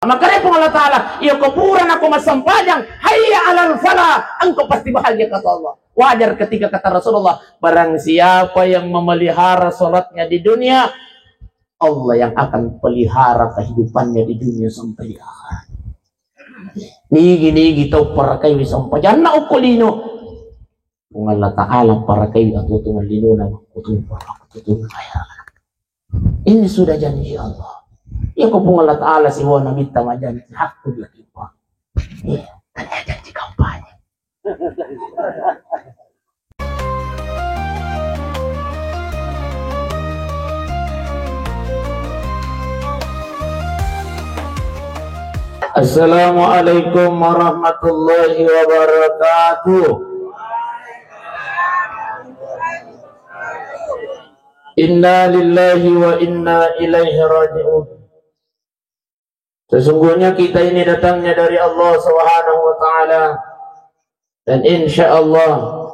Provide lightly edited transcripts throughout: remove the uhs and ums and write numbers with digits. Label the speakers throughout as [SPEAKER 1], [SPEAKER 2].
[SPEAKER 1] Maka repong Allah Ta'ala, iya kuburan aku masampajang, hayya alal falah, engkau pasti bahagia kata Allah. Wajar ketika kata Rasulullah, barang siapa yang memelihara sholatnya di dunia, Allah yang akan pelihara kehidupannya di dunia sampai di akhirat. Nigi tau para kayo sampajan na ukulino. Kung Allah Ta'ala para kayo atutungan lino na atutungan kaya. Ini sudah janji Allah. Yang kung Allah Ta'ala si Wana minta majan hak ko dia kipa. Kanya janji kampanye. Assalamualaikum warahmatullahi wabarakatuh. Inna lillahi wa inna ilaihi raji'un. Sesungguhnya kita ini datangnya dari Allah Subhanahu wa Ta'ala, dan insya Allah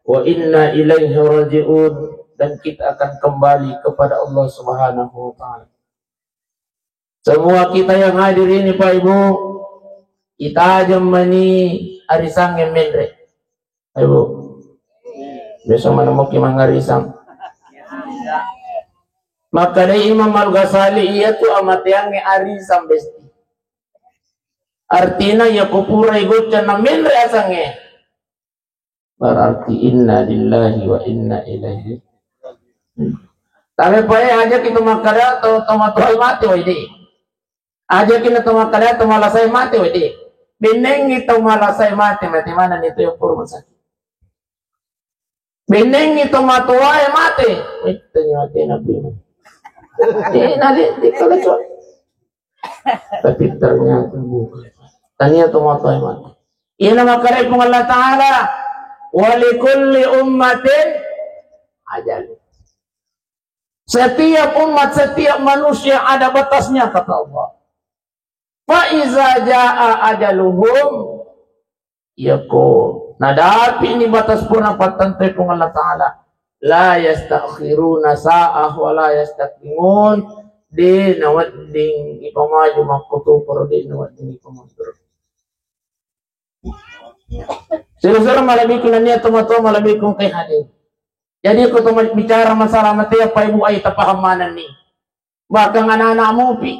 [SPEAKER 1] wa inna ilaihi raji'un, dan kita akan kembali kepada Allah Subhanahu wa Ta'ala. Semua kita yang hadir ini Pak Ibu, kita aja mani arisang yang mendre. Pak Ibu, besok mana mau kimang arisang. Maka dari Imam Al-Ghazali ia tu amat yang arisang besti. Artinya ya kupura ikut na mendre asange. Berarti inna lillahi wa inna ilaihi. Tapi Pak aja kita makara atau tomatuhai mati wadi. Aja kita tumakala atau malasay mati wadi. Bineng ito malasay mati mana nito yung puro masakit. Bineng ito matuway mati. Ito nyo mati na bino. Di kalacot. Tapi ternyata bukan. Tanya tumatuway mati. Iyan ang makaray pong Allah Ta'ala. Walikulli ummatin ajal. Setiap umat, setiap manusia ada batasnya kata Allah. Fa'iza ja'a ajaluhum yakul. Nadapi ini batas pun ang patantay kong Allah Ta'ala. La yastakhiruna sa'ah wa la yastakdimun. Di nawadding ipamaju makutu pero di nawadding ipamundur. Sila-sila malabik ko na niya tumato, malabik kong kay hadir. Jadi ko bicara masalah mati apa ibu ay tapahamanan ni. Baka nga nana mo pi.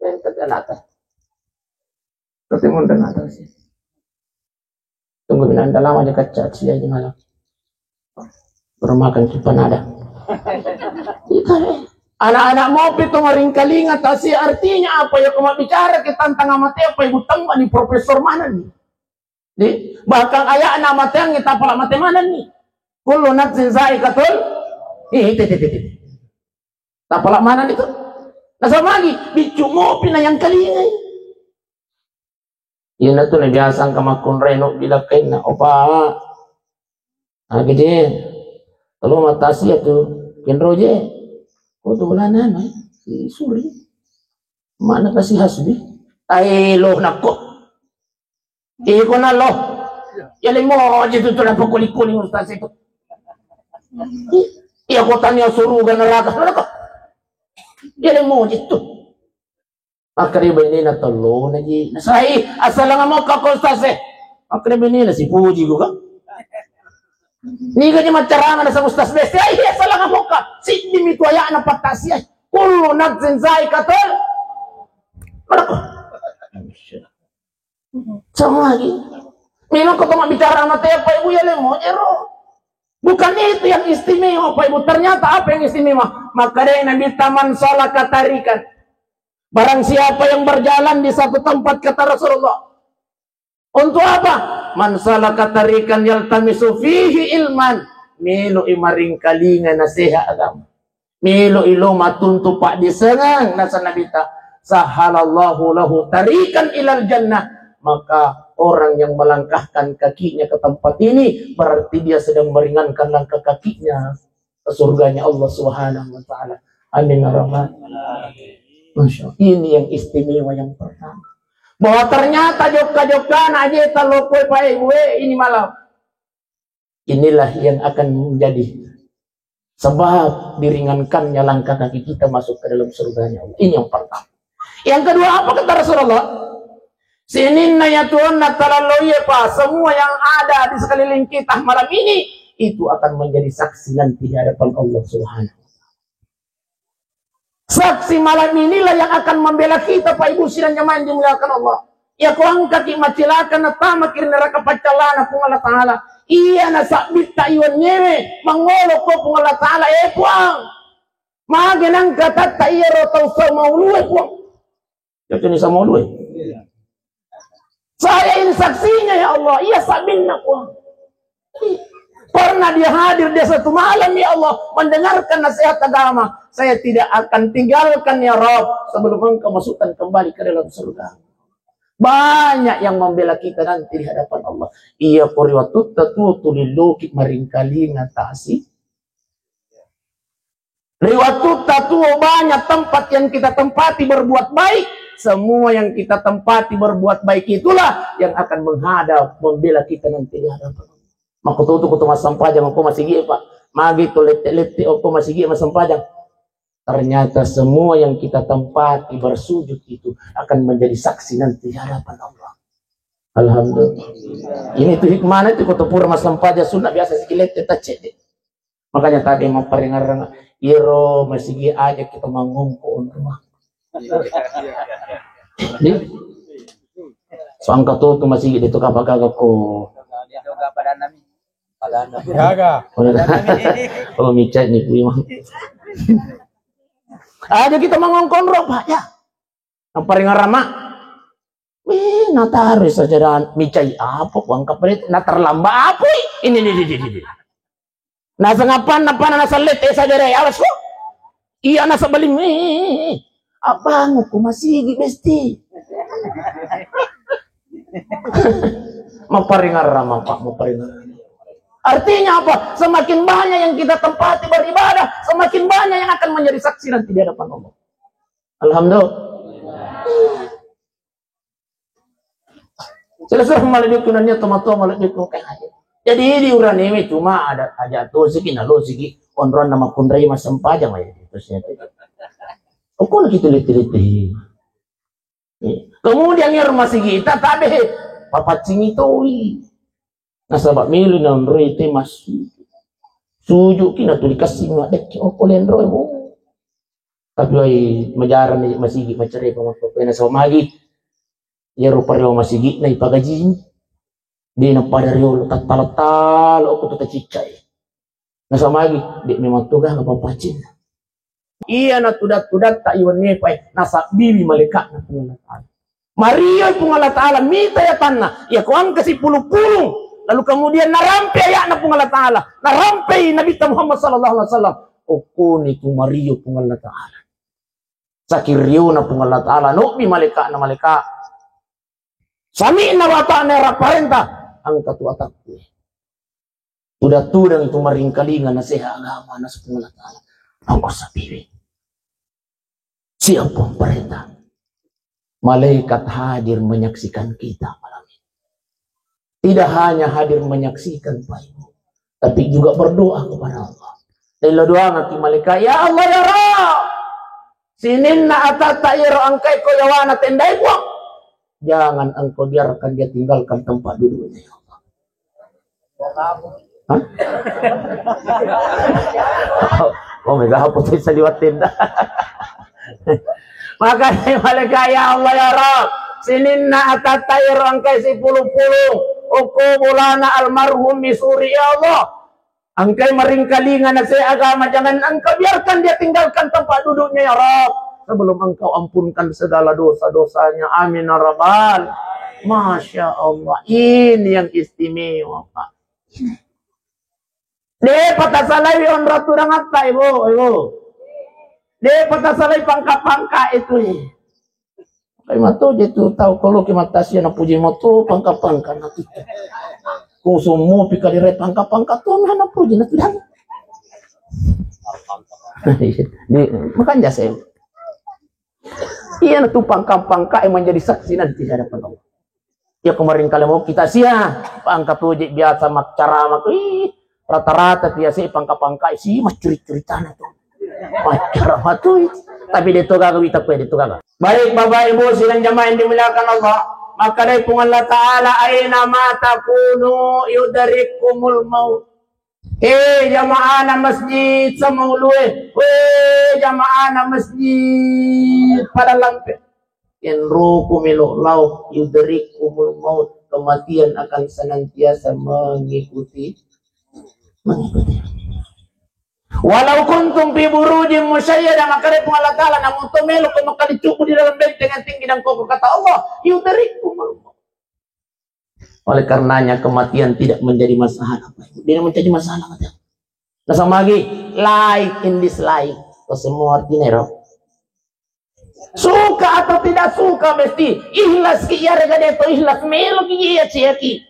[SPEAKER 1] Yan tagalata. Kasi munda natin siya. Tunggu binanda lama dia kacat siya di malam. Bermakan kipanada. Anak-anak mo pito maring kalingat kasi artinya apa ya kung mabicara kita tentang mati apa ibu tangma ni profesor mana ni. Di bahkan ayah anak mati yang kita pala mati mana ni. Kullu nafsin za'iqatul. Tapala mana itu? Nasa lagi bicu mo pinayang kalingay. Yun na ito, nabiasang kamakun reno bila kayo na, opa, gede, kalau matas ya tuh, kinroje, kau tuh wala na, si Suri, mana kasih hasbi, ay loh nako, ko na loh, yaling mo, dito tuh lang pagkulik-kuling ustaz ito, iya ko tanya surugan na lakas, ano ko, yaling mo, dito, Akhirnya ini na tolo na ji. Nasai asal lang mo ka kostase. Akhirnya ini na si Puji ko ka. Ni ganyan matyarangan na sa ustas beste. Ay asal lang mo ka. Si dimi ko aya na patasi ay. Kullu nafsin za'iqatul. Malako. Sama lagi. Minum ko bicara sama teh apa ibu ya lemo ero. Bukan itu yang istimewa Pak Ibu. Ternyata apa yang istimewa? Maka dia Nabi taman salat katarikan. Barang siapa yang berjalan di satu tempat kata Rasulullah. Untuk apa? Man salaka tarikan yaltamisu fihi ilman. Milo imaring kalinga nasiha agama. Milo ilo matuntu pak disengang nasa nabita. Sahalallahu lahu tarikan ilal jannah. Maka orang yang melangkahkan kakinya ke tempat ini berarti dia sedang meringankan langkah kakinya ke surganya Allah Subhanahu wa Ta'ala. Amin ya rabbal alamin. Masya Allah. Ini yang istimewa yang pertama. Bahwa ternyata jokka-jokkan aja talokwe pak ibu ini malam. Inilah yang akan menjadi sebab diringankannya langkah kaki kita masuk ke dalam surganya Allah. Ini yang pertama. Yang kedua apa kata Rasulullah? Sininna yatuanna talalloye pa, semua yang ada di sekeliling kita malam ini itu akan menjadi saksi nanti di hadapan Allah Subhanahu. Saksi malam inilah yang akan membela kita, Pak Ibu sidang jamaah yang dimuliakan Allah. Ya ko angkat macilakan na tama kiri neraka pacalana kung Allah Ta'ala. Iya na sabit tayo nyewe mangolo ko kung Allah Ta'ala puang. Magenang katat tayo tau sa mauluwe puang. Yakin sa mauluwe. Saya ini saksinya ya Allah. Iya sabin na puang. Pernah dia hadir di satu malam ya Allah mendengarkan nasihat agama. Saya tidak akan tinggalkan ya Rabb sebelum engkau masukkan kembali ke dalam surga. Banyak yang membela kita nanti di hadapan Allah. Iya poriwatut tatu tulilukit maringkali ngatasi. Riwatut tatu banyak tempat yang kita tempati berbuat baik. Semua yang kita tempati berbuat baik itulah yang akan menghadap membela kita nanti di hadapan Allah. Makututu kutu masampajang aku masih gih Pak. Magi tu lete aku masih gih masampajang. Ternyata semua yang kita tempati bersujud itu akan menjadi saksi nanti di hadapan Allah. Alhamdulillah. Ini tuh hikmahnya itu kutu pura masampajang sunnah biasa sekilet kita cedek. Makanya tadi mau peringaran iro masih gih aja kita mangungku rumah. So angka tuh masih gih itu kapag ko. Oh micat nih puimang. Aja kita mengongkon roh Pak ya. Yang paling ngarama. Natari saja dan micai apa uang kapalit natarlamba apa ini. Nasa ngapan nasa let saja deh alas ko. Iya nasa balim abang ko masigi besti. Maparingarama Pak, maparingarama. Artinya apa? Semakin banyak yang kita tempati beribadah, semakin banyak yang akan menjadi saksi nanti di hadapan Allah. Alhamdulillah. Selesai maladikunan tomato maladikun kayak aja. Jadi di uraneme cuma ada aja tuh segi nalo segi onron nama kundrai masam pajang aja terusnya. Aku nak kita lihat. Kemudian yang rumah segi kita tak ada papacing itu. Nasabak milih nang roy temas suju kina tu dikasih ngadek opo lendro tapi ay majaran ni masigi macare pamato pena sa magi ya ro parlo masigi na ipagaji di na padaryo tatalatal opo to tachichay nasa magi di memang tuga ngapapacin iya na tudat ta iwan ni pay nasa bibi malika na pungalataan Maria pungalataan mita ya tanna ya kuang kasi pulu-pulung. Lalu kemudian narampe ya na pung Allah Ta'ala. Narampe Nabi Muhammad sallallahu alaihi wasallam. Okuni ku Mario pung Allah Ta'ala. Sakiryo na pung Allah Ta'ala. Nubi malika na malika. Sami na wata na raparenta. Ang katuatak ko. Tuda-tudang tumaringkalingan na siya agama na sa pung Allah Ta'ala. Ang kasabihin. Siya pong parenta. Malaikat hadir menyaksikan kita malam. Tidak hanya hadir menyaksikan Pak Ibu, tapi juga berdoa kepada Allah. Dan doa ngati malaikat, ya Allah ya Rabb, sininna atata iro angkai ko yawana tendai ko. Jangan engkau biarkan dia tinggalkan tempat duduknya ya Allah. Hah? Oh mega hapus bisa liwat tenda. Maka malaikat ya Allah ya Rabb, sininna atata iro angkai 10 Ukubulana almarhum misuri ya Allah. Angkai meringkalingan na saya agama. Jangan engkau biarkan dia tinggalkan tempat duduknya ya Rabb. Sebelum engkau ampunkan segala dosa-dosanya. Amin ya Rabbal. Masya Allah. Ini yang istimewa Pak. Dia patasalay on raturang atta ibu. Dia patasalay pangka-pangka itu. Kaya mato dito tahu kalau kimatasya na puji mo to pangka-pangka na to. Kung sumo pikaliret pangka-pangka to na puji na to. Makanya saya. Iya na to pangka-pangka ay menjadi saksi nanti di hadapan Allah. Ya kemarin kalau mau kita sia pangka puji biasa makcarama to. Rata-rata biasa pangka-pangka si mas curi-curi tanah to. Makcarama to. Tapi dito gagawin ta pwede to gagawin. Baik Bapak Ibu sidang jamaah yang dimuliakan Allah, maka dari pun Allah Ta'ala aina ma takunu yudarikumul maut. Jamaah na masjid sa mauluwe. Jamaah na masjid pada lampe. Yan rukumilo law yudarikumul maut. Kematian akan senantiasa mengikuti. Walau kuntum fi burujin musyayyada, maka dari Allah Ta'ala namun tumelo kung makalicuko di dalam benteng yang tinggi dan kokoh, kata Allah yudarikumul maut. Oleh karenanya kematian tidak menjadi masalah. Tidak menjadi masalah. Nah sama lagi, like in this life. Itu semua artinya. Suka atau tidak suka mesti ikhlas kiyare gade to ikhlas melo kiya ciyaki.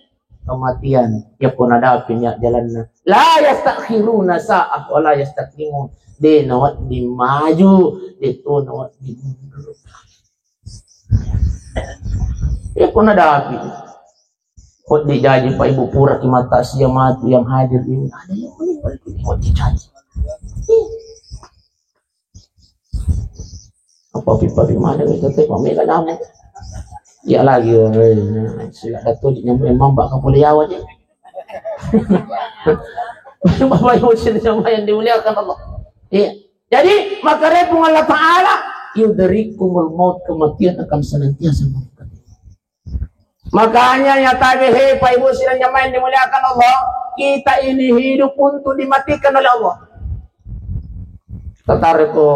[SPEAKER 1] Kematian ya pun ada apinya jalannya. La yastakhiruna sa'ah wa la yastaqdimun. De nawat di maju, de to nawat di mundur. Ya pun ada api. Kok dijaji Pak Ibu pura di mata jamaah yang hadir ini ada yang meninggal mau dijaji. Apa pipa di mana kita tengok mereka nama. Ya lagi sila dato memang bak kapuliawan je. Bapak Ibu jamaah yang dimuliakan Allah. Iya. Jadi maka repung Allah Ta'ala yudarikumul maut, kematian akan senantiasa mengikuti. Makanya ya tabihi Pak Ibu sidang jamaah yang dimuliakan Allah, kita ini hidup untuk dimatikan oleh Allah. Tatariku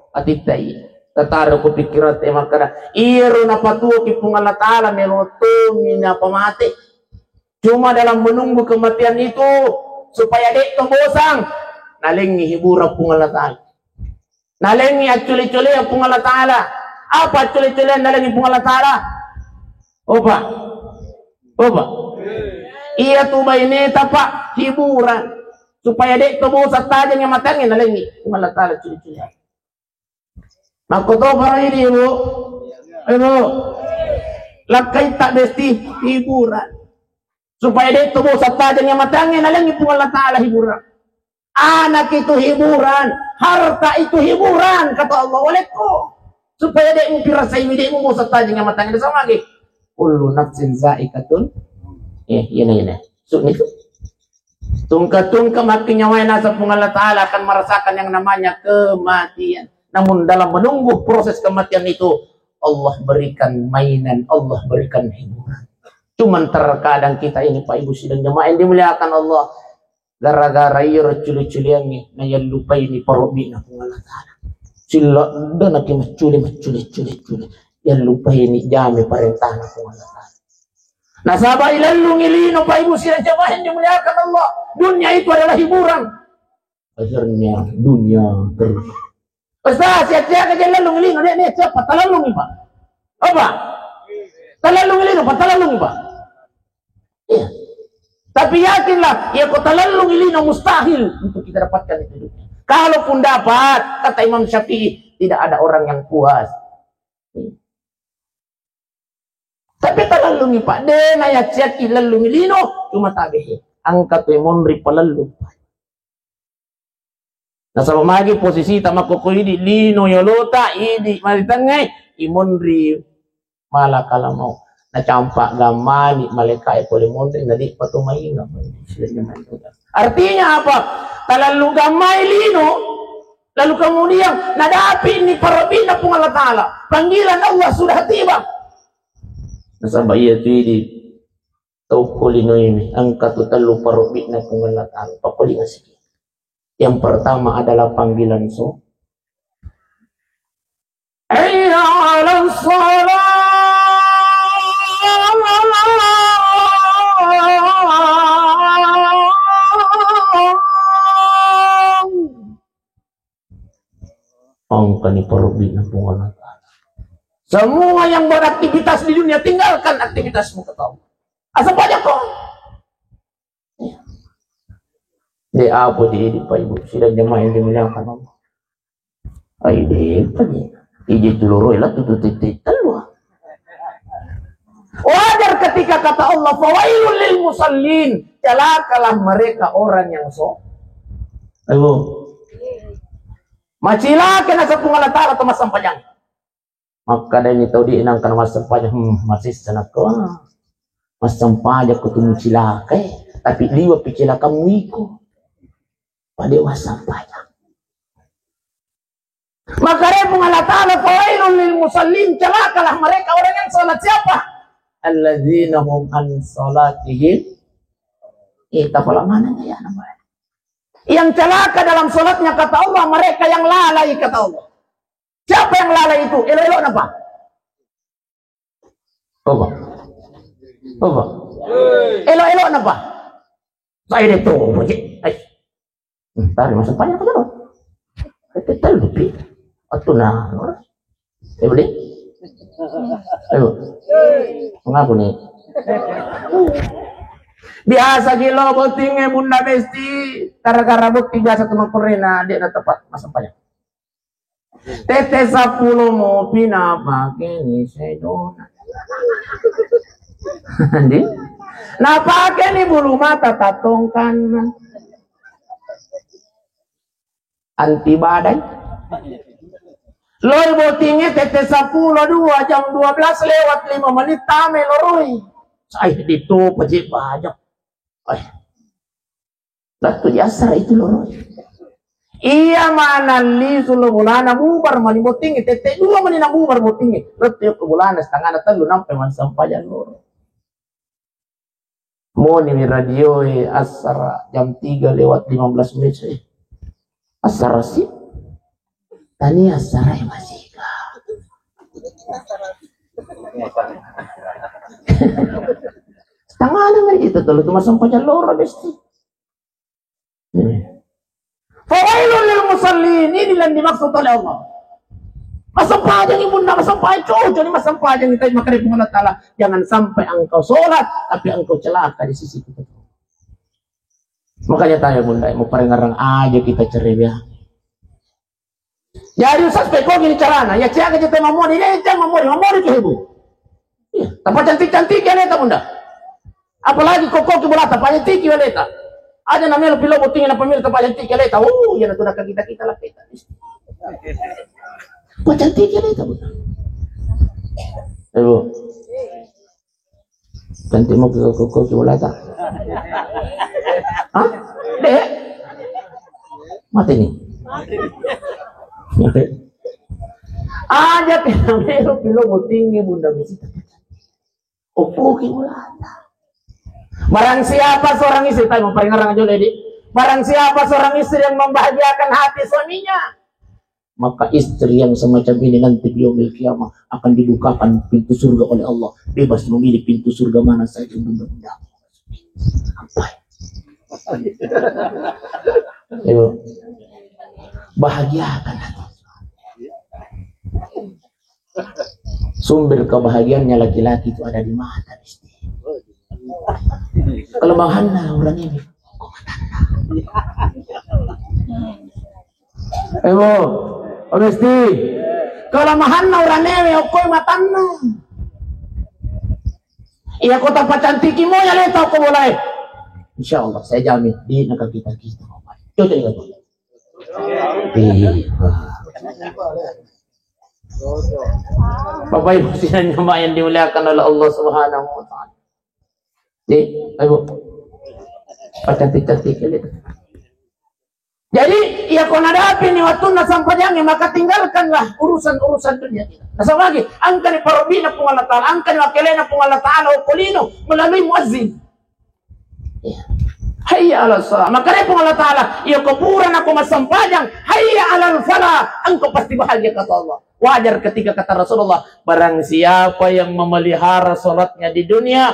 [SPEAKER 1] atitai, tatariku pikirat makara iru napatuo kipung Allah Ta'ala meloto mina pamati. Cuma dalam menunggu kematian itu supaya dek tombosang nalengi hiburan pung Allah Ta'ala. Nalengi aculi-culi pung Allah Ta'ala. Apa aculi-culi nalengi pung Allah Ta'ala? Opa, iya tuh ini tapak hiburan supaya dek tuh bosan tajam yang matangin lagi malah taala curi-curi. Maka tuh para ini ibu, lakai tak besti hiburan supaya dek tuh bosan tajam yang matangin lagi malah taala hiburan. Anak itu hiburan, harta itu hiburan kata Allah olehku supaya dek mungkin rasa ini dek bosan tajam yang matangin sama lagi. Kullu nafsin za'iqatun. Yana. So itu. Tungka-tungka mati nyawa nasa Allah Ta'ala akan merasakan yang namanya kematian. Namun dalam menunggu proses kematian itu Allah berikan mainan, Allah berikan hiburan. Cuman terkadang kita ini Pak Ibu sidang jamaah yang dimuliakan Allah, gara-gara ira culi-culian ni na yan lupa ini parobi na Allah Ta'ala. Sila dan nak maculi. Yang lupa ini jami perintah na kung Allah Ta'ala. Nasaba ilalung ilino Pak Ibu sidang jamaah yang dimuliakan Allah. Dunia itu adalah hiburan. Akhirnya dunia terus. Basta siya-siya ka lalung ilino. Ini siapa? Talalung iba. Apa? Talalung ilino pa? Talalung iba. Iya. Tapi yakinlah, ya kau talalung ilino mustahil untuk kita dapatkan itu. Kalaupun dapat, kata Imam Syafi'i, tidak ada orang yang puas. Tapi talalungi Pak de na yaciat ilalungi lino cuma tabihi angkat monri palalung. Nasa magi posisi tamakoko idi lino yolota idi maritangai imonri malakala mau na campak gamani malekai pole monri nadi patumai nga. Artinya apa? Talalung gamai lino lalu kemudian nadapi ini parabina pun Allah Ta'ala. Panggilan Allah sudah tiba. Nasaba iya tu di taukulino ini angkat utalu parubik na pengalataan pakulingan sige. Yang pertama adalah panggilan so. Hayya 'alas shalah. Angkat ni parubik na pengalataan. Semua yang beraktivitas di dunia tinggalkan aktivitasmu kata Allah. Asal banyak kok. Di apa di Pak Ibu sidang jamaah yang dimuliakan Allah. Ai di pagi. Iji tuluro ilat tututit telua. Wajar ketika kata Allah fawailul lil musallin, celakalah mereka orang yang so. Ayo. Macila kena sepung Allah Ta'ala atau masam panjang. Maka dari ini tahu diinangkan mas sampahnya masih sana ko mas sampahnya ko tumu cilaka tapi liwa picilaka muiko pada was sampahnya. Maka repung Allah Ta'ala fawailun lil musallin, celakalah mereka orang yang salat siapa? Alladzina hum an salatihim mana ya namanya. Yang celaka dalam salatnya kata Allah mereka yang lalai kata Allah. Siapa yang lalai itu? Elok-elok apa? Apa? Apa? Elok-elok apa? Saya itu puji. Tari masa banyak ke jalan. Kita lebih. Atau nah, saya boleh. Ayo, mengaku nih. Biasa gila botingnya bunda besti. Gara-gara bukti biasa teman perena dia dah tepat masa banyak. Tete 10 mau pindah pakai ni sedona. Nanti, nah pakai ni bulu mata tatongkan. Anti badai. Loi botingnya tete 10 2 jam 12 lewat 5 menit tame loroi. Saya itu pajak pajak. Latu jasar itu loroi. Iya mana li sulu bulana bubar mani botingi tete 2 mani na bubar botingi. Latu ke bulana setengah na telu nampai man sampajan loro. Mo ni radio asar jam 3 lewat 15 menit. Asar sih. Tani asar masih ka. Setengah na itu telu tu sampajan loro besti. Fawailun lil musallin, inilah yang dimaksud oleh Allah. Masampajang ibunda, masampajang jadi masampajang kita makanya Allah Ta'ala jangan sampai engkau sholat tapi engkau celaka di sisi kita. Makanya tanya bunda, mau parengarang aja kita cerai ya. Jadi usah kok gini carana, ya siapa kita mamori, ini jangan mamori ke ibu. Iya, tempat cantik-cantik ya neta bunda. Apalagi kok bola tempat cantik ya neta. Ada namanya lebih lobo tinggi na pamilya tempat cantik ya leta. Yan na tunang kita lah kita. Tempat cantik ya leta. Ayo. Cantik mo ko wala ta. Hah? Dek. Mati ni. Ada namanya lebih lobo tinggi bunda mesti. Opo ki wala ta. Barang siapa seorang istri, tahu memperingatkan aja lady. Barang siapa seorang istri yang membahagiakan hati suaminya, maka istri yang semacam ini nanti di yaumil kiamah akan dibukakan pintu surga oleh Allah, bebas memilih pintu surga mana saja bunda-bunda. Sampai. Ayo, bahagiakan hati. Sumber kebahagiaannya laki-laki itu ada di mata istri. Kalau Bang Hana orang ini Ewo honesty kalau Bang Hana orang ini okoy matanna iya kota pacantik mo ya leta ko boleh insyaallah saya jamin di negara kita coba lihat Bapak Ibu sidang jemaah yang dimuliakan oleh Allah Subhanahu wa taala. Ayo, cantik-cantik ini. Jadi, ya kau nadapi ni waktu nasampajangnya maka tinggalkanlah urusan-urusan dunia kita. Nasab lagi, angka ni parobina pung Allah Ta'ala, angka ni wakelena pung Allah Ta'ala ukulino melalui muazzin. Hayya ala salat. Maka ni pung Allah Ta'ala, ya kuburan aku masampajang, hayya ala falah, engkau pasti bahagia kata Allah. Wajar ketika kata Rasulullah, barang siapa yang memelihara salatnya di dunia,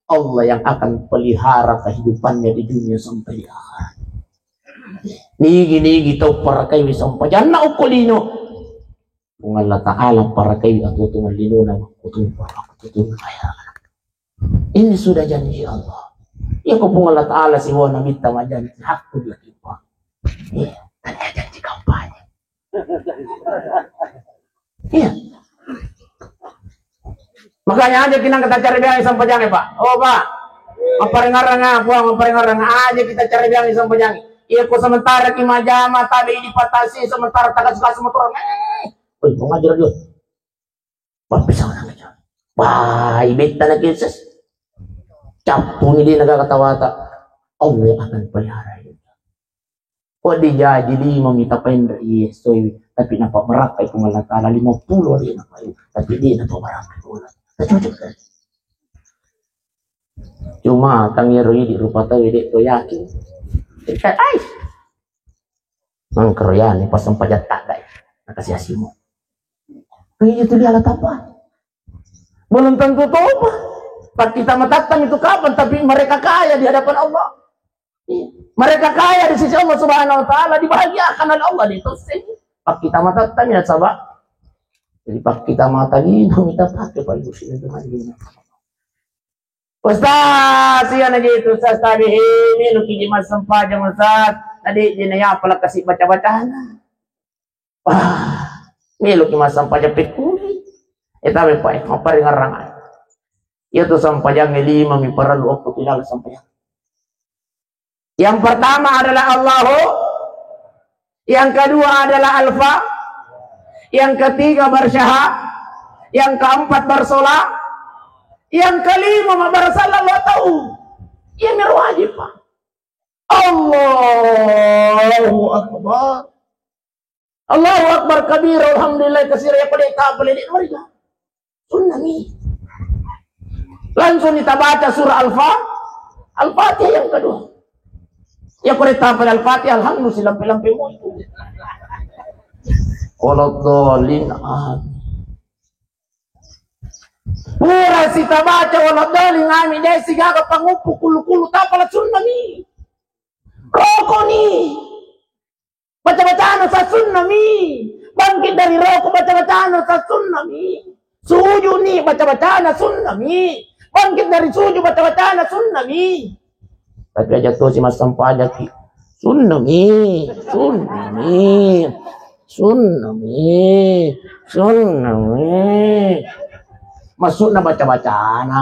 [SPEAKER 1] Allah yang akan pelihara kehidupannya di dunia sampai di akhirat. Nigi tau para kayo sampai janna ukulino. Kung Allah Ta'ala para kayo at utong linuna utong kaya. Ini sudah janji Allah. Ya kung Allah Ta'ala si Wana minta majanji hakku lagi pa. Iya, tanya janji kampanye. Iya. Makanya aja kinang kita cari biang isang pajangi pak. Oh pak, maparingarang nga po, maparingarang aja kita cari biang isang pajangi. Iya ko sementara kimajama tabi dipatasi sementara taga suka semotor. Uy, mengajar yun. Papisang na kanya. Wah, ibig na nag-Jesus. Capo ni din nagkakatawata. Allah akan pelihara itu. O di jadi 5 mita pendek Yesus tapi nampak merakai pengalat ala 50 dia nak kayu tapi dia nampak merakai pengalat. Cocok kan? Cuma kami roi di rupa tahu dek tu yakin. Kita ais. Mangkroyan ni pasang pajak tak guys. Nakasih asimu. Ini itu dia alat apa? Belum tentu tobat. Pak kita matatam itu kapan? Tapi mereka kaya di hadapan Allah. Mereka kaya di sisi Allah Subhanahu Wa Taala, dibahagiakan oleh Allah di sini. Pak kita matatam ya sahabat. Jadi pak kita mata ini kita pakai pak ibu sini dengan ini. Ustaz, siya na gitu Ustaz tabi ini lu kiji mas sempat jang Ustaz. Tadi jinaya pala kasih baca-bacaan. Wah, ini lu kiji mas sempat japit kuli. Eta me pa apa ngarangan. Ia tu sampai yang 5 mi perlu waktu tinggal sampai. Yang pertama adalah Allahu, yang kedua adalah Alfa, yang ketiga bersyahad, yang keempat bersolat, yang kelima bersalah Allah tahu. Ini wajib Pak. Allahu Akbar. Allahu Akbar kabir alhamdulillah kasir ya pada kabel ini mereka. Sunnah ni. Langsung kita baca surah Al-Fatihah yang kedua. Ya kalau tapal Al-Fatihah alhamdulillah lampe-lampe mo itu. Waladhdallin amin. Pura sita baca waladhdallin amin dai sigaga pangupu kulu-kulu tapal sunnah ni. Rokok ni. Baca-bacaan sa sunnah ni. Bangkit dari rokok baca-bacaan sa sunnah ni. Sujud ni baca-bacaan sunnah ni. Bangkit dari sujud baca-bacaan sunnah ni. Tapi aja tuh si mas sampah aja ki. Sunnah ni. Sunnah ni. Sunnah ni. Sunnah ni. Masuk na baca-bacaan.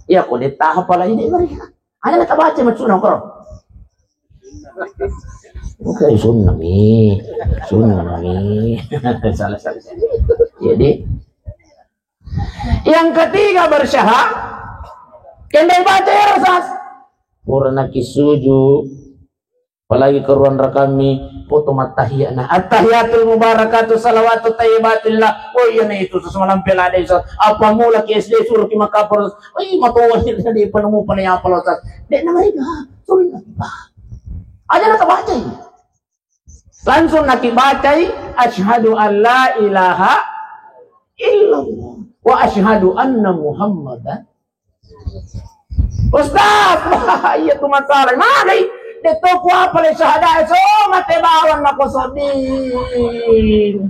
[SPEAKER 1] Ya kok ditahap pala ini mereka. Ada nak baca masuk na koro. Oke sunnah ni. Sunnah ni. Salah. Jadi yang ketiga bersyahad. Kendai baca ya Rasas. Purna kisuju. Apalagi keruan rakami. Foto matahiyana. At-tahiyatul mubarakatuh salawatu tayyibatillah. Oh iya nih itu. Semalam pelada Ustaz. Apa mula ki SD suruh ki makapur. Oh iya matuwa sih. Di penemu penanya apa Ustaz. Dek nama mereka. Sunnah. Aja nak baca ini. Langsung nak baca. Asyhadu an la ilaha illallah. Wa asyhadu anna Muhammadan. Ustaz, iya tu masalah. Mana dito ko apa le syahada so mate bawan na ko sabin.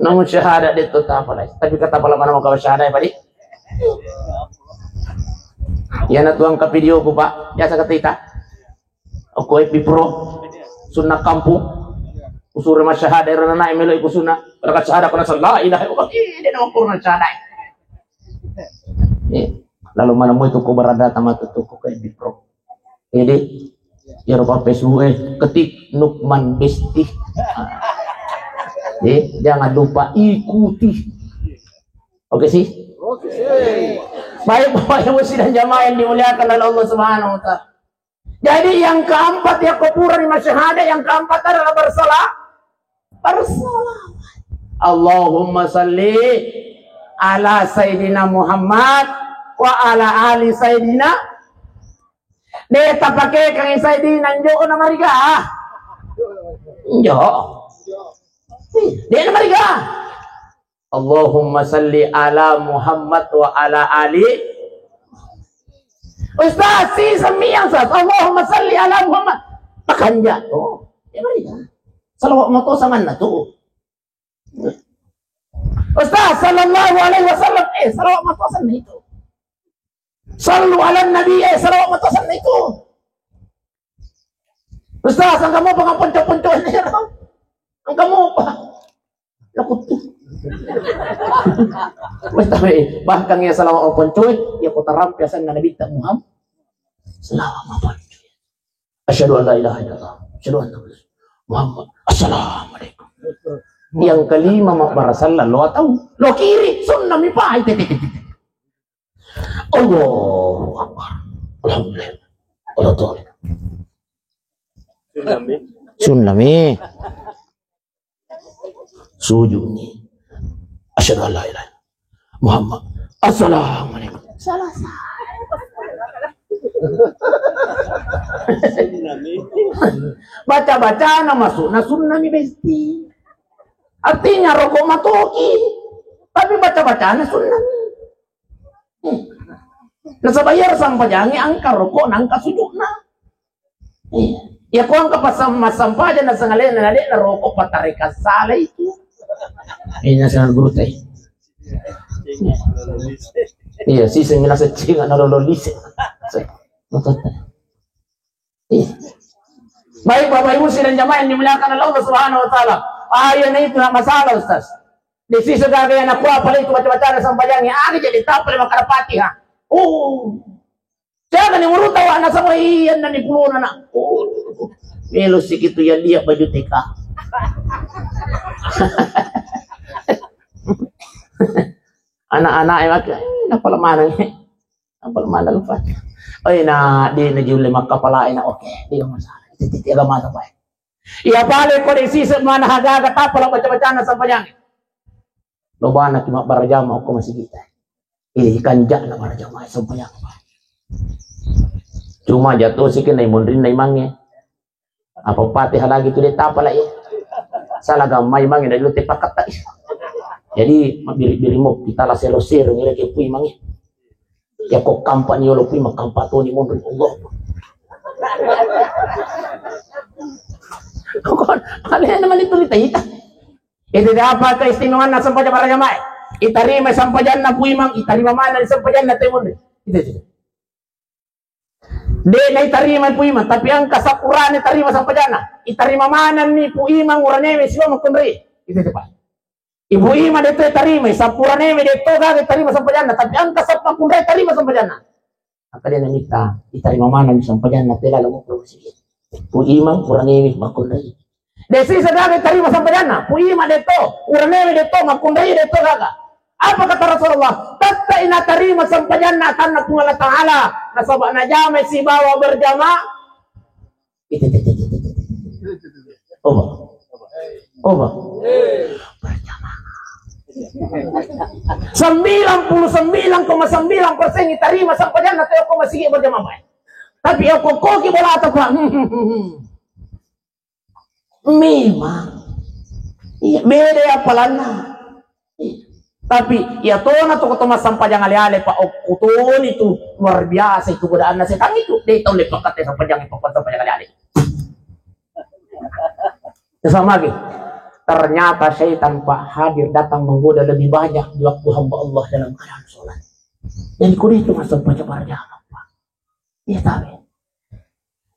[SPEAKER 1] Nang syahada dito ta pala. Tapi kata pala mana mo ka syahada padi? Yan na tuang ka video ko pa. Ya sa katita. Ako FB Pro. Sunnah kampung. Usur mas syahada rana na imelo iku sunnah. Berkat syahada kana la ilaha illallah. Ini nama kurna syahada. Lalu mana mau itu ko berada tamat itu ko kayak di Pro. Jadi ya rupa Facebook ketik Nukman Besti. Jangan lupa ikuti. Oke sih? Oke. Baik Bapak Ibu dan jamaah yang dimuliakan oleh Allah Subhanahu wa taala. Jadi yang keempat ya kuburan masyhadah, yang keempat adalah bersalat. Allahumma salli ala Sayyidina Muhammad wa ala ali Sayyidina. Deta pakai kang Sayyidina njo na mariga. Njo. Dia na mariga. Allahumma salli ala Muhammad wa ala ali. Ustaz, si semiyang Ustaz. Allahumma salli ala Muhammad. Pakanja to. Ya mariga. Salawat mo to sa man na to. Ustaz sallallahu alaihi wasallam salawat mo to sa na ito. Sallu ala nabi salawat mo to sa na ito. Ustaz, ang kamo pa punto-punto niya. Ang kamo pa. Lakot to. Basta bahkan ya salawat mo puncoy, ya ko tarampiasan na nabi ta Muhammad. Salawat mo puncoy. Asyhadu an la ilaha illallah. Asyhadu anna Muhammad. Assalamualaikum. Yang kelima makbarasallah lo tahu lo kiri sunnah mi pa Allahu Akbar. Alhamdulillah. Allah Ta'ala. Sunnah mi. Sujud ni. Asyhadu an la ilaha illallah Muhammad. Assalamualaikum. Salah. Baca-baca nama sunnah mi besti. Artinya rokok matoki. Tapi baca-bacaan sunnah. Nasa bayar sampajangi angka rokok nangka sujudna. Ya ko angka pasampajan na sangalen na na rokok patarika sala itu. Ina sa guru tay. Iya, si semina sa chinga na lololise. Baik Bapak Ibu sidang jamaah yang dimuliakan oleh Allah Subhanahu wa taala. Ayat itu masalah Ustaz. Di sisi gagaya na kuha pala itu baca-baca na sampajangi agi jadi tapal makarapati ha. Jangan yang urut tawa na sama iyan na ni pulo na. Melo sikitu yan dia baju TK. Anak-anak ay napalamanan niya. Napalamanan pa. Ay na di na jule makapalain na okay. Di ka masalah. Titi ka mata pa. Iya pala ko di sisi mana hagaga tapal baca-baca na sampajangi. Loba na kimak barajama ako masigita. Kanjak na barajama sampajangi. Cuma jatuh sih kena mundrin na imangnya. Apa patih lagi tu dia tapal lah ya. Salah gamai imangnya dari lu tepakat tak. Jadi biri-biri mo kita lah selo-selo ngira ke pui imangnya. Ya kok kampanye lo pui makampato ni mundrin Allah. Kok kalian naman itu litahita. Itu dapat keistimewaan na sampajan barajama. Itarima sampajan na pui imang, itarima mana sampajan na temundrin. Itu. De na itarima po iman, tapi ang kasapuran itarima sa pajana. Itarima manan ni po imang uraneme siya magkundri. Ito pa. Ibu iman dito itarima, sapuraneme dito gaga itarima sa pajana, tapi ang kasapang kundri itarima sa pajana. Ang kanya namita, itarima manan sa pajana, tila lang mo sige. Po imang uraneme magkundri. Desi sa gaga itarima sa pajana, po iman dito, uraneme dito magkundri dito gaga. Apa kata Rasulullah? Tatta inatarima sampajan na akan Allah Ta'ala. Nasabak na jamai si bawa berjamaah. Berjamaah. 99,9% itarima sampajan na tayo ko masigi berjamaah. Tapi ako koki bola atau ka. Memang. Beda ya palana. Tapi ya tona to ketemu sampajang ale-ale pak okutun itu luar biasa itu godaan setan itu dia tahu lepak kata sampajang ale-ale. Sama lagi. Ternyata syaitan pak hadir datang menggoda lebih banyak di waktu hamba Allah dalam keadaan sholat. Jadi kau itu masuk baca-baca apa? Iya tahu.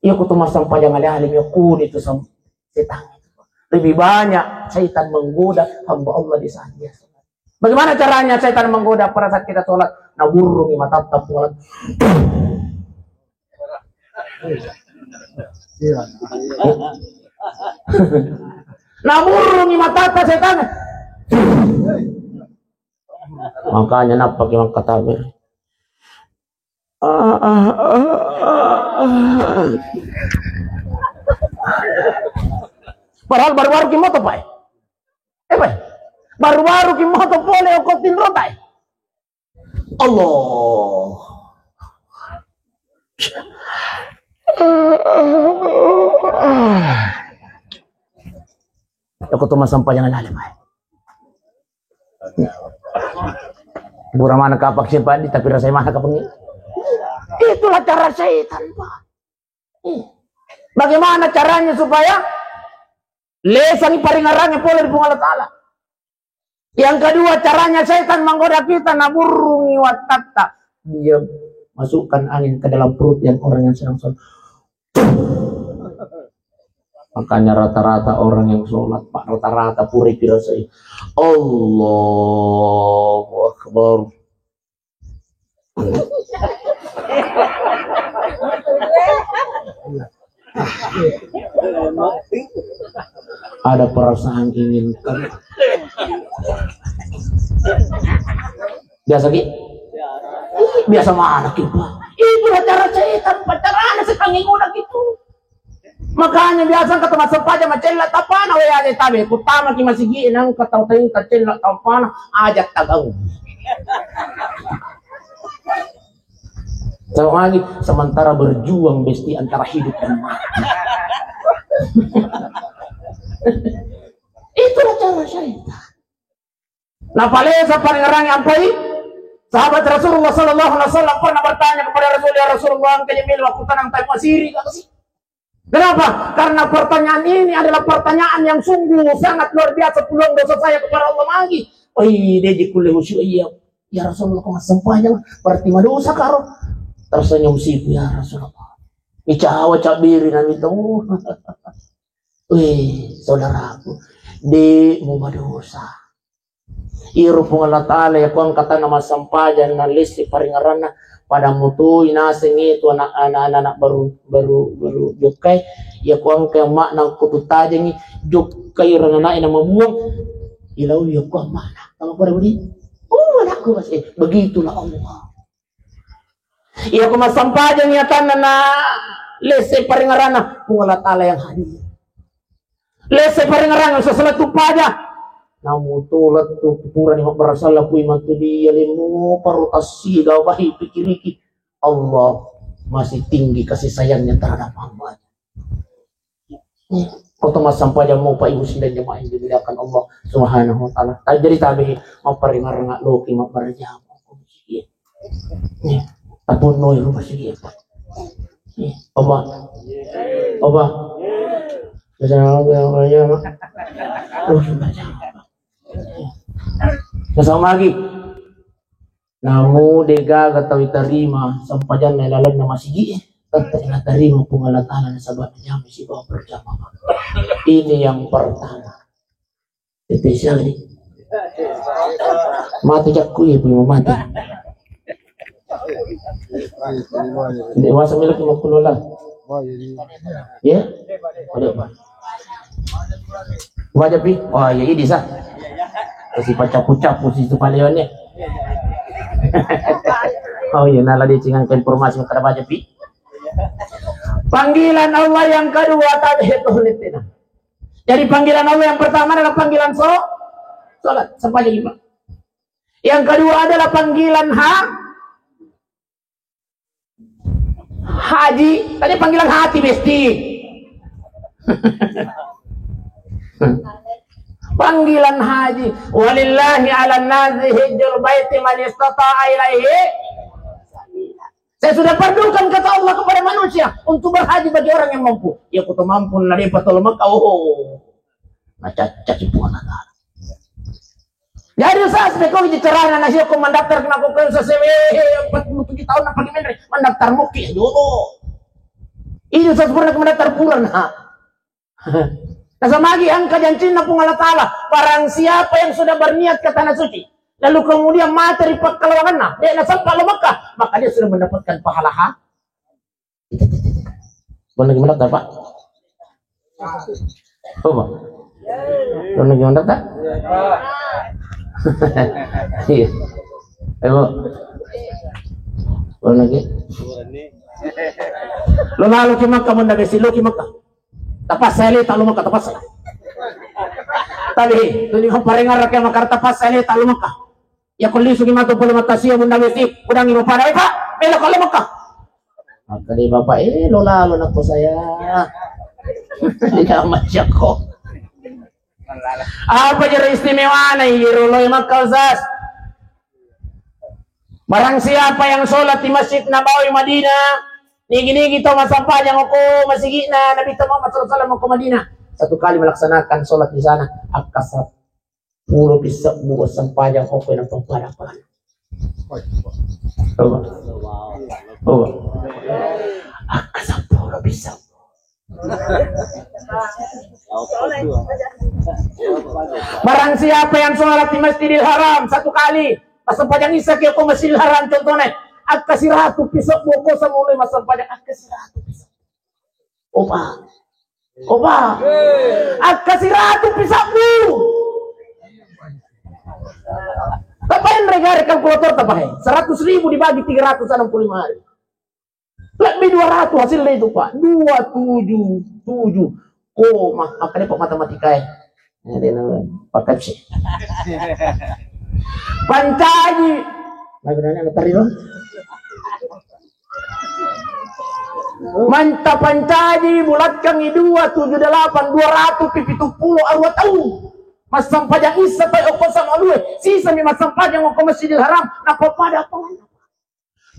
[SPEAKER 1] Iya ketemu sampajang ale-ale aku itu setan itu. Lebih banyak syaitan menggoda hamba Allah di saat dia sholat. Bagaimana caranya setan menggoda pada saat kita sholat? Naburungi mata sholat. Naburungi mata setan. Makanya napak yang kata padahal baru-baru kimoto pak. Pak. Baru-baru kimoto pole o kotin rotai. Allah. Ako to masampay ang lalim ay. Bura mana kapaksin pa di tapi rasay mana kapangin. Itulah cara syaitan Pak. Bagaimana caranya supaya lesan iparingarangnya pole di Allah Ta'ala. Yang kedua caranya setan menggoda kita naburungi watatta. Dia masukkan angin ke dalam perut yang orang yang sedang sholat. Makanya rata-rata orang yang sholat Pak, rata-rata puri pirasai. Allahu Akbar. Ada perasaan ingin biasa gitu. Biasa mana kita? Itu cara setan, pacaran setan ngikutin gitu. Makanya biasa ketemu sempaja macella tapana we aja tabe kutama ki masigi nang kataw-tayo kacella tapana ajak tagaw. Sama lagi sementara berjuang besti antara hidup dan mati. Itulah cara syaitan. Nah, palesa paling orang yang baik. Sahabat Rasulullah sallallahu alaihi wasallam pernah bertanya kepada Rasulullah, "Kayaknya mil waktu tanang tayo masiri ka sih?" Kenapa? Karena pertanyaan ini adalah pertanyaan yang sungguh sangat luar biasa peluang dosa saya kepada Allah lagi. Oh iya, dia kuliah usia iya. Ya Rasulullah kau sempanya berarti dosa karo. Tersenyum sih ya Rasulullah. Bicara cabiri nanti tahu. Wih, saudaraku, di mau dosa. Iru Allah Ta'ala ya kuang kata nama sampajan na listi paringarana pada mutu inasing itu anak-anak baru jukai ya kuang ke makna kutu tajeng jukai rana ina mabuang ilau ya kuang mana kamu pada budi anakku masih begitulah Allah ya kuang sampajan ya tanah na listi paringarana Allah Ta'ala yang hadir listi paringarana sesuatu paja namu tulat tu puran yang berasalah ku iman tu dia lemu paru asida bahi pikiriki Allah masih tinggi kasih sayangnya terhadap hamba. Otomatis sampai dia mau pak ibu dan jemaah yang dimuliakan Allah Subhanahu wa taala. Jadi tabi mau paringar ngak loki mau berjam. Nih, tapun noi rumah sih apa. Oba. Jangan ya. Kasama lagi namu dega gatawi tarima sampajan na ilalan na masigi na tarima pungalatanan sa banyak si bawah berjamaah. Ini yang pertama spesial nih mati jakku ya punya mati dewasa milik 50 lah ya ada wajah pi oh ya ini sah kasi pacapu-capu situ palionnya. Oh iya nala dicingan ke informasi yang kada baca pi. Panggilan Allah yang kedua tadi itu litina. Jadi panggilan Allah yang pertama adalah panggilan salat sampai lima. Yang kedua adalah panggilan haji. Tadi panggilan hati besti. Panggilan haji walillahi ala nazi hijjul baiti man istata'a ilaihi. Saya sudah perdukan kata Allah kepada manusia untuk berhaji bagi orang yang mampu. Ya kutu mampu nari patol Makkah. Caci puan ada. Jadi saya sebekau bicara na siya ko mandaftar na ko kan sa CW 47 tahun na pagimendre mandaftar mo ki dulu. Ini sa purna mandaftar puran ha. Nasamagi ang kajantin na Allah Ta'ala parang siapa yang sudah berniat ke tanah suci lalu kemudian mati di pekalawangan na dia nasampai ke Makkah maka dia sudah mendapatkan pahala boleh gimana Pak? Coba boleh gimana tak? Iya ayo boleh lagi lo lalu ke Makkah munda besilo ke Makkah tapas sali talu Makkah tapas tadi tuli ko paringar kay makar tapas sali talu Makkah ya kulli sugi matu pula matasiya munda besi udang imo para Pak bela ko Makkah tadi bapak lo lalu na po saya tidak macam ko apa jadi istimewa na iruloy Makkah Ustaz barang siapa yang sholat di Masjid Nabawi Madinah nigi-nigi to masampanya ako masigi na Nabi Muhammad sallallahu alaihi wasallam ke Madinah satu kali melaksanakan sholat di sana akasat puro bisa buat sampanya ako ng pangparapan. Akasat puro bisa. Barang siapa yang sholat di Masjidil Haram satu kali masampanya isa kaya ko Masjidil Haram contohnya agkasiratu pisok mo ko sa mulay masampanya agkasiratu pisok Opa. Kasih ratu pisaku. Tapain mereka kalkulator tapain. 100.000 dibagi 365 hari. Lebih 200 hasilnya itu Pak. 277. Makanya Pak matematika ya. Ini pakai sih. Pancaji. Bagaimana ngetari dong? Mantap pancaji bulatkan 278 270 arwah tahun. Mas sampah isa tayo ko sa malue. Sisa mi mas sampah yang ko Masjidil Haram napapada pa.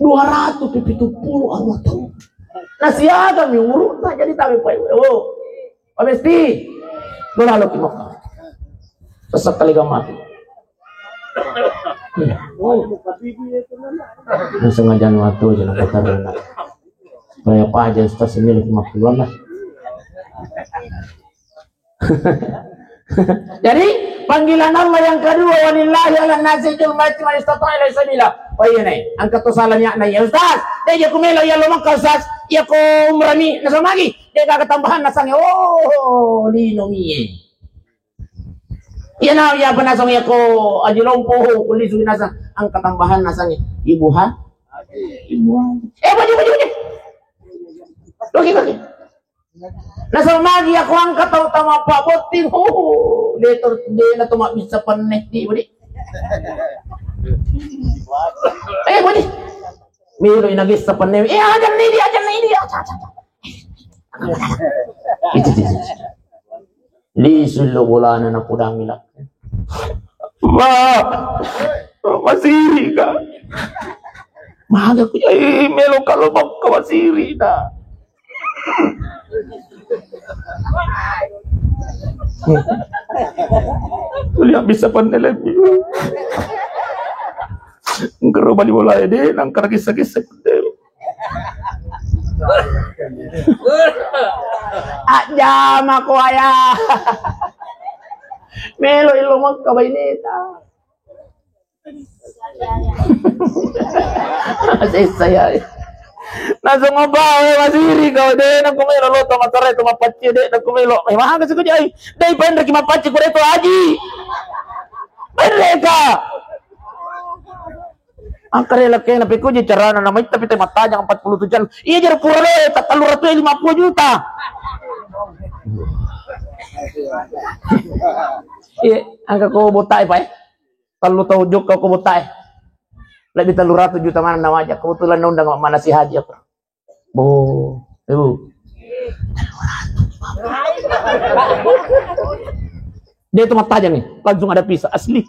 [SPEAKER 1] 270 arwah tahun. Nasiaga mi urut na jadi tabi pa. Oh. Pamesti. Dolalo ki mo. Sesat talaga mati. Sengaja waktu aja nak kata kayak apa aja Ustaz ini 50-an lah. Jadi panggilan Allah yang kedua walillahi ala nasi hajjul baiti man istata'a ilaihi sabila. Oh iya nih, angkat salamnya ya Ustaz. Dia kumelo ya lo maka Ustaz, ya ko umrani nasa lagi. Dia kagak tambahan nasangnya. Oh, linomie. Ya na ya panasang ya ko ajilompo kuli sugi nasa ang katambahan nasangnya. Ibuhan. Baju. Lagi. Nasa magi ako angkat tau tama pa botin. Later day na tuma bisa panek di budi. Budi. Milo inagis sa panek. Ajan na ini. Itu. Lisul bola na pudang milak. Masiri ka. Maga ko melo kalau mag kawasiri na. Lihat bisa panelem. Ngero bali bola ide nang karagis-gis pandel. Ajam ako aya. Melo ilomag kabainita. Saya. Nasa mabawe masiri kau deh nak kumelo lo to matare to mapacci deh nak kumelo. Mahal kasi ko jay. Dai pendre ki mapacci ko reto aji. Mereka. Ang karela kay na piko di cara na may tapi mata yang 47. Iya jar pura le 350 juta. Iya, angka ko botay pa eh. 37 ko botay. Lebih 300 juta mana nama aja. Kebetulan undang mana si haji aku. Ibu. Dia itu mata aja nih, langsung ada pisah asli.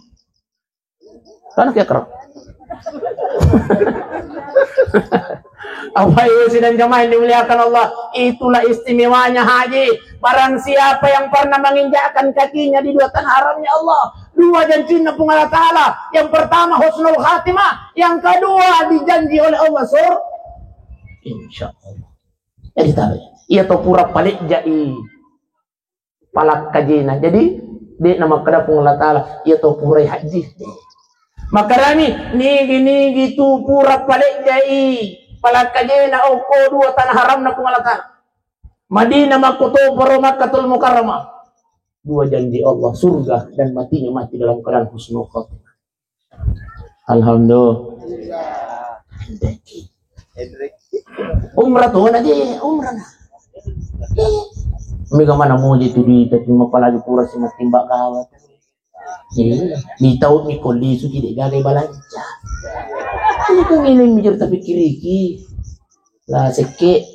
[SPEAKER 1] Karena kayak kerap. Apa itu dan jemaah yang dimuliakan Allah, itulah istimewanya haji. Barang siapa yang pernah menginjakkan kakinya di dua tanah haramnya Allah, dua janjinya pun Allah Ta'ala. Yang pertama husnul khatimah, yang kedua dijanji oleh Allah surga. Insya Allah. Jadi tahu, ia to pura palik jai palak kajina. Jadi di nama kada pun Allah Ta'ala, ia to pura haji. Maka rami nigi tu pura palik jai palak kajina o ko dua tanah haram na pun Allah Ta'ala. Madinah makutu pura Makkatul Mukarramah. Dua janji Allah, surga dan matinya mati dalam keadaan husnul khatimah. Alhamdulillah. Umrah tuh aja, umrah. Mega mana mau jadi duit tapi mapalagi pura si matimbak kawat. Ni tahu ni kondisi tidak gagai balanja. Ini kan ini mikir tapi kiriki. Lah seke.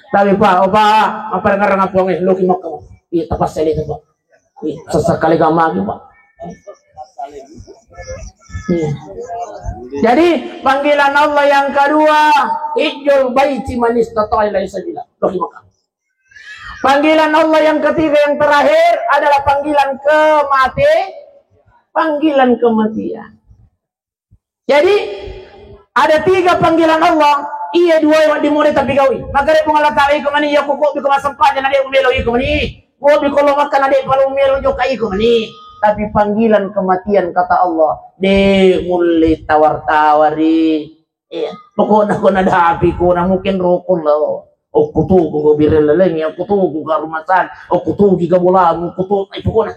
[SPEAKER 1] Tapi Pak, apa ngarang aku ngeh, loki makam. Iya tapas seli itu Pak. Sesekali gamagi Pak. Jadi panggilan Allah yang kedua, hijjul baiti man istata'a ilaihi sabila. Loki makam. Panggilan Allah yang ketiga yang terakhir adalah panggilan kematian. Jadi ada 3 panggilan Allah. Iya 2 yang dimulai tapi gawi. Maka dia pengalat tarik ke mana? Ya kok biko masampa dan ada umelo iko mani. Gua biko lo makan ada palu umelo joka iko mani. Tapi panggilan kematian kata Allah, de mulai tawar-tawari. Iya. Pokoknya ko nadahapi ko na mungkin rokon lo. O kutugo ko bireleleng, ya kutugo ka rumasan, o kutugi ka bulang, kutugo ay pokoknya.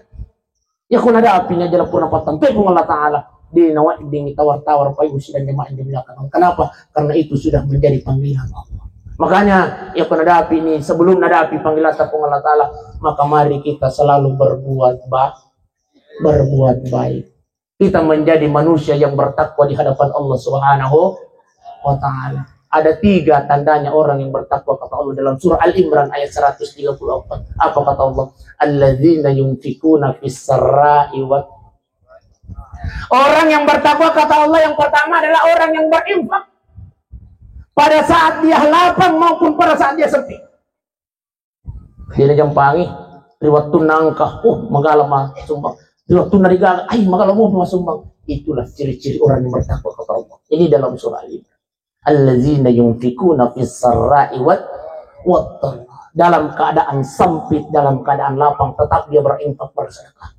[SPEAKER 1] Ya ko nadahapi niya jala puna patampe kung Allah Ta'ala. Di nawa ding tawar-tawar pa yung sila jemaah di belakang. Kenapa? Karena itu sudah menjadi panggilan Allah. Makanya ya ko nadahapi ini sebelum nadahapi panggilan kung Allah Ta'ala, maka mari kita selalu berbuat baik. Kita menjadi manusia yang bertakwa di hadapan Allah Subhanahu wa Ta'ala. Ada 3 tandanya orang yang bertakwa kata Allah dalam surah Al-Imran ayat 134. Apa kata Allah? Alladzina yunfikuna fis sarra'i wa. Orang yang bertakwa kata Allah yang pertama adalah orang yang berinfak pada saat dia lapang maupun pada saat dia sepi. Dia jampangi riwat tunangkah magalama sumbang. Riwat tunariga ay magalamu sumbang. Itulah ciri-ciri orang yang bertakwa kata Allah. Ini dalam surah Al-Imran. Allazina yunfikuna fis sarra'i wat dalam keadaan sempit, dalam keadaan lapang tetap dia berinfak bersedekah.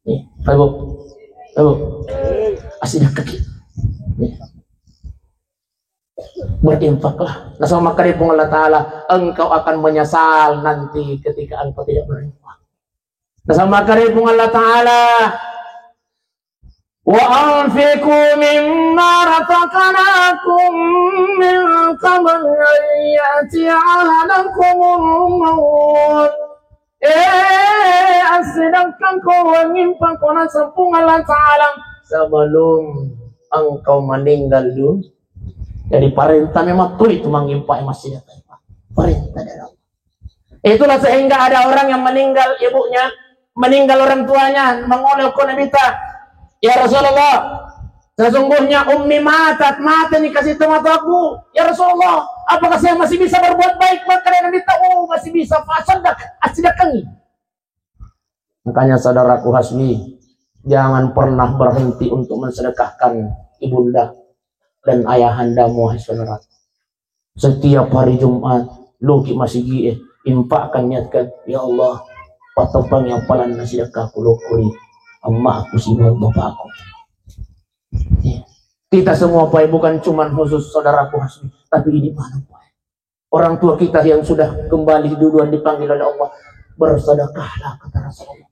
[SPEAKER 1] Nih, Ibu. Asidah kaki. Nih. Berinfaklah. Nah, sama maka pun Allah Ta'ala, engkau akan menyesal nanti ketika engkau tidak berinfak. Nah, sama maka pun Allah Ta'ala, wa anfiqu mimma razaqnakum min qabli an ya'tiya ahadakumul maut. Sedangkan kau menyimpang kona sepung Allah Ta'ala sebelum engkau meninggal dulu. Jadi perintah memang tuh itu mengimpah masih perintah dari Allah. Itulah sehingga ada orang yang meninggal ibunya, meninggal orang tuanya, mengoleh kona minta, ya Rasulullah, sesungguhnya ummi mata nih kasih temataku. Ya Rasulullah, apakah saya masih bisa berbuat baik? Maka dia minta, masih bisa. Sedekahi. Makanya saudaraku Hasbi, jangan pernah berhenti untuk mensedekahkan ibunda dan ayahandamu, saudara. Setiap hari Jumat, loki masih gie, impakkan niatkan, ya Allah, patopang yang paling nasidakahku lokuri, amma aku simpan bapakku. Kita semua Pak, bukan cuma khusus saudaraku Hasbi, tapi ini mana Pak? Orang tua kita yang sudah kembali duluan dipanggil oleh Allah, bersedekahlah kata Rasulullah.